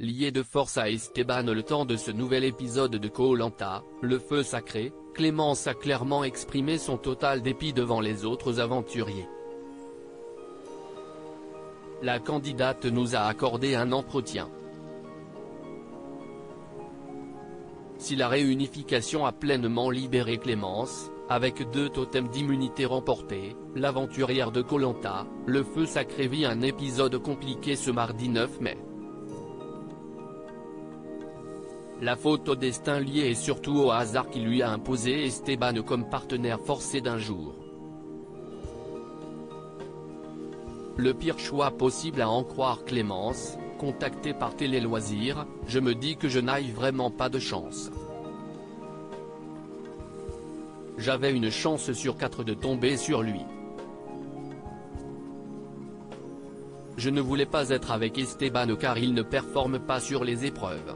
lié de force à Esteban le temps de ce nouvel épisode de Koh-Lanta, le feu sacré, Clémence a clairement exprimé son total dépit devant les autres aventuriers. La candidate nous a accordé un entretien. Si la réunification a pleinement libéré Clémence, avec 2 totems d'immunité remportés, l'aventurière de Koh-Lanta, le feu sacré vit un épisode compliqué ce mardi 9 mai. La faute au destin lié et surtout au hasard qui lui a imposé Esteban comme partenaire forcé d'un jour. Le pire choix possible à en croire Clémence, contactée par Télé Loisirs, je me dis que je n'aille vraiment pas de chance. J'avais une chance sur 4 de tomber sur lui. Je ne voulais pas être avec Esteban car il ne performe pas sur les épreuves.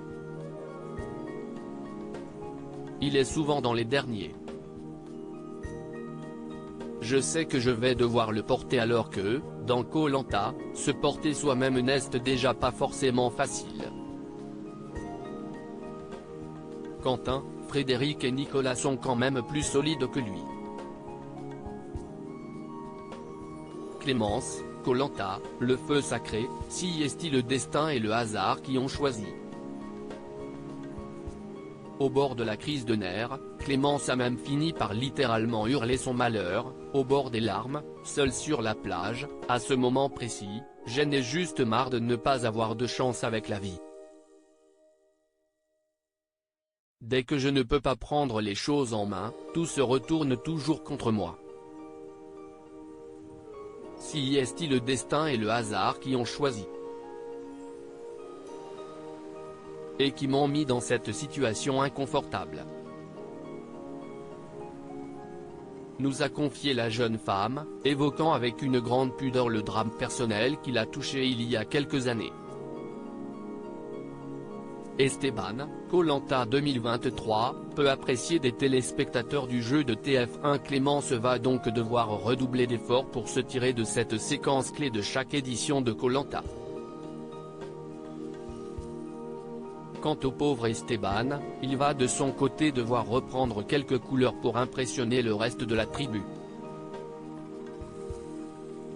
Il est souvent dans les derniers. Je sais que je vais devoir le porter alors que, dans Koh-Lanta, se porter soi-même n'est déjà pas forcément facile. Quentin, Frédéric et Nicolas sont quand même plus solides que lui. Clémence, Koh-Lanta, le feu sacré, si est-il le destin et le hasard qui ont choisi. Au bord de la crise de nerfs, Clémence a même fini par littéralement hurler son malheur, au bord des larmes, seule sur la plage, à ce moment précis, j'en ai juste marre de ne pas avoir de chance avec la vie. Dès que je ne peux pas prendre les choses en main, tout se retourne toujours contre moi. Si est-il le destin et le hasard qui ont choisi. Et qui m'ont mis dans cette situation inconfortable. Nous a confié la jeune femme, évoquant avec une grande pudeur le drame personnel qui l'a touché il y a quelques années. Esteban, Koh-Lanta 2023, peu apprécié des téléspectateurs du jeu de TF1. Clémence va donc devoir redoubler d'efforts pour se tirer de cette séquence clé de chaque édition de Koh-Lanta. Quant au pauvre Esteban, il va de son côté devoir reprendre quelques couleurs pour impressionner le reste de la tribu.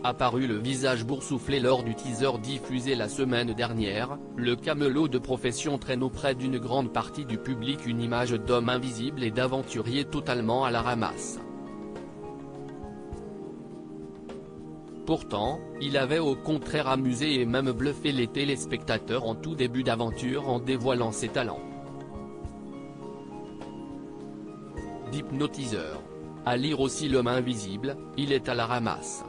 Apparu le visage boursouflé lors du teaser diffusé la semaine dernière, le camelot de profession traîne auprès d'une grande partie du public une image d'homme invisible et d'aventurier totalement à la ramasse. Pourtant, il avait au contraire amusé et même bluffé les téléspectateurs en tout début d'aventure en dévoilant ses talents d'hypnotiseur. À lire aussi l'homme invisible, il est à la ramasse.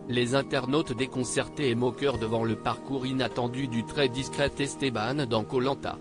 Les internautes déconcertés et moqueurs devant le parcours inattendu du très discret Esteban dans Koh-Lanta.